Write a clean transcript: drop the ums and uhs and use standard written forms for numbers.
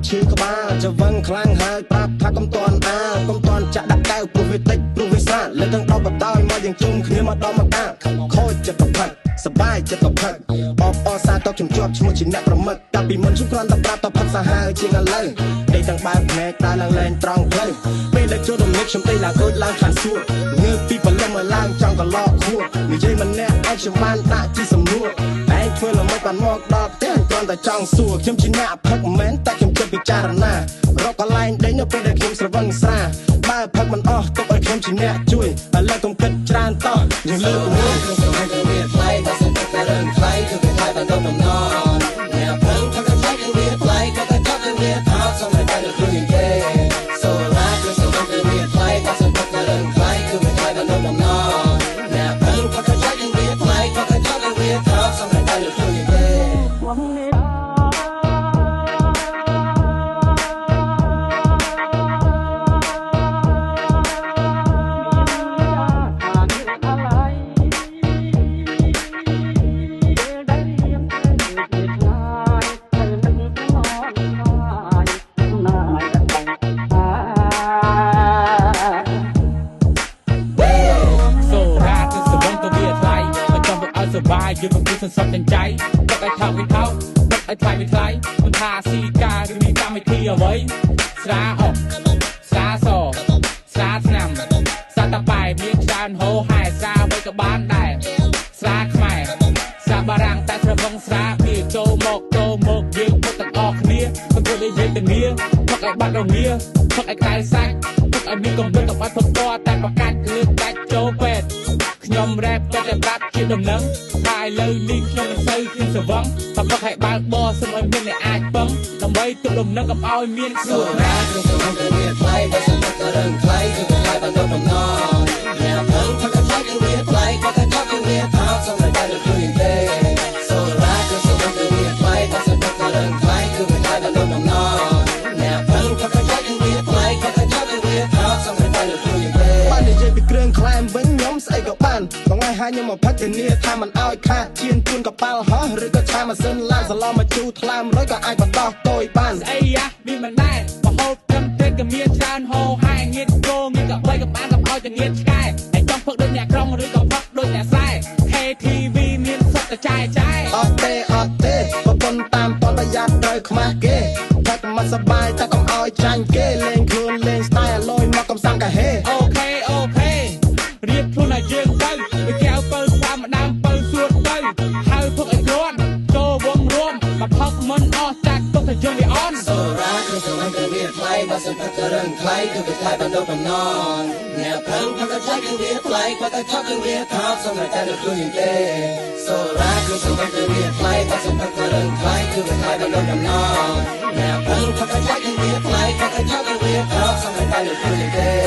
ឈឺក្បាលចង្វឹងខ្លាំងហើយប្រាប់ថាកុំតន់កុំតន់ចាក់ដាក់កែវព្រោះវាតិចព្រោះវាស្អាតលើទាំង10បតោយមកយើងជុំគ្នាមកដល់មកអាខូចចិត្តប្រផឹកសបាយចិត្តប្រផឹកអបអសាតខ្ញុំជាប់ឈ្មោះជាអ្នកប្រមឹកកាលពីមុនខ្ញុំគ្រាន់តែប្រាប់តផឹកសាហាវជាងឥឡូវដេកទាំងបែបភ្នែកដើរឡើងលែងត្រង់ផ្លូវពេលដែលចូលរំលឹកខ្ញុំដេកឡើងដូចឡើងខានសួរងើបពីព្រលឹមមកឡើងចង់កន្លក់ខួរនិយាយម្នាក់ឯងខ្ញុំបានដាក់ជាសំណួរឯងធ្វើល្មិចបានមកដល់ផ្ទះគ្រាន់តែចង់សួរខ្ញុំជាអ្នកផឹកមិនមែនតែខ្ញុំចិត្តពិចារណារកកន្លែងដេញនៅពេលដែលខ្ញុំស្រវឹងស្រាបើផឹកមិនអស់ទុកឲ្យខ្ញុំជាអ្នកជួយឥឡូវកុំគិតច្រើនតោះយើងលើកមួយខ្ញុំស្រវឹងទៅវាថ្លៃតែសិនតែរឿងថ្លៃគឺវាថ្លៃបានដល់ដំណរអ្នកផឹកថាថ្លៃគឺវាថ្លៃក៏តែចប់ទៅវាថោកសមតែនៅខ្លួនយើងទេសូឡាគឺស្រវឹងទៅវាថ្លៃតែសិនតែរឿងថ្លៃគឺវាថ្លៃបានដល់ដំណរអ្នកផឹកថាថ្លៃគឺវាថ្លៃក៏តែចប់ទៅវាថោកសមតែនៅខ្លួនយើងទេ ยืมมือสันสันจันใจรักไอ้ทางไม่เท่ารักไอ้ไทยไม่ไทยมันทาสีกาหรือมีกาไม่ที่เอาไว้สาออกสาสอสาสนำสาตะไปมีจานโหหายสาไว้กับบ้านได้สาขมายสาบารังแต่เธอบังสาพี่โจมกยืมพวกตะออกเนี้ยคนตัวได้ยืมแต่เนี้ยพวกไอ้บ้านเราเนี้ยพวกไอ้ไก่ซักพวกไอ้มีกลมเป็นกับบ้านพวกตัวแต่ประกาศเลือกแต่โจเป็ดยอมแรปก็จะรัดคิดดำน้ำทายเลยลิงខ្ញុំទៅខ្ញុំសវងតបឲ្យបើកបោសុំឲ្យមានអ្នកអាចបឹងដើម្បីទុកលំនឹងកុំឲ្យមានសួរណាខ្ញុំសវងទៅវាថ្លៃបើសិនតែរឿងថ្លៃគឺថ្លៃបានដល់ដំណរអ្នកភឹងថាថ្លៃគឺវាថ្លៃក៏តែចាប់គឺវាថោកសុំឲ្យតែខ្លួនទេសូឡាគឺសវងទៅវាថ្លៃបើសិនតែរឿងថ្លៃគឺវាថ្លៃបានដល់ដំណរអ្នកភឹងថាថ្លៃគឺវាថ្លៃក៏តែចាប់គឺវាថោកសុំឲ្យតែខ្លួនទេបាននិយាយពីគ្រឿងខ្លែមវិញខ្ញុំស្អីក៏បានបងឲ្យហាញខ្ញុំមកផឹកធានាថាមិនឲ្យខាតជៀនទួនកប៉ាល់ហោះឬក៏ឆាម៉ាស៊ីនឡានសឡមកជូថ្លើម100ក៏អាចបន្តោះតូចបានស្អីយ៉ាវាមិនដែរបហូបត្រឹមតែក៏មានច្រើនហោហាយងៀតគោងៀតក៏បីក៏បានកុំឲ្យតែងៀតឆ្កែហើយចង់ផឹកដូចអ្នកក្រុងឬក៏ផឹកដូចអ្នកខ្សែ KTV មានសុទ្ធតែចាយអត់ទេប្រពន្ធតាមតប្រយ័ត្នត្រូវខ្មាស់គេផឹកមិនសប្បាយតែកុំឲ្យចាញ់គេលេងខ្លួនលេង style លយមកកំសាំងកាហេអូខេរៀបខ្លួនឲ្យយើងទៅវាកែវពៅស្វាមម្ដាមពៅសួតទៅហើយភឹកឲ្យគ្រាន់ចូលវងរួមមកផឹកមិនអស់ចាច់ទុកតែយើងវាអន់សូរ៉ាគឺសម្រាប់ទៅវាថ្លៃបើសិនតែរឿងថ្លៃគឺវាថ្លៃបានដល់បំណងអ្នកផឹកថាថ្លៃគឺវាថ្លៃបើតែថោកគឺវាថោកសម្រាប់តែខ្លួនយើងទេសូរ៉ាគឺសម្រាប់ទៅវាថ្លៃបើសិនតែរឿងថ្លៃគឺវាថ្លៃបានដល់បំណងអ្នកផឹកថាថ្លៃគឺវាថ្លៃបើតែថោកគឺវាថោកសម្រាប់តែខ្លួនយើងទេ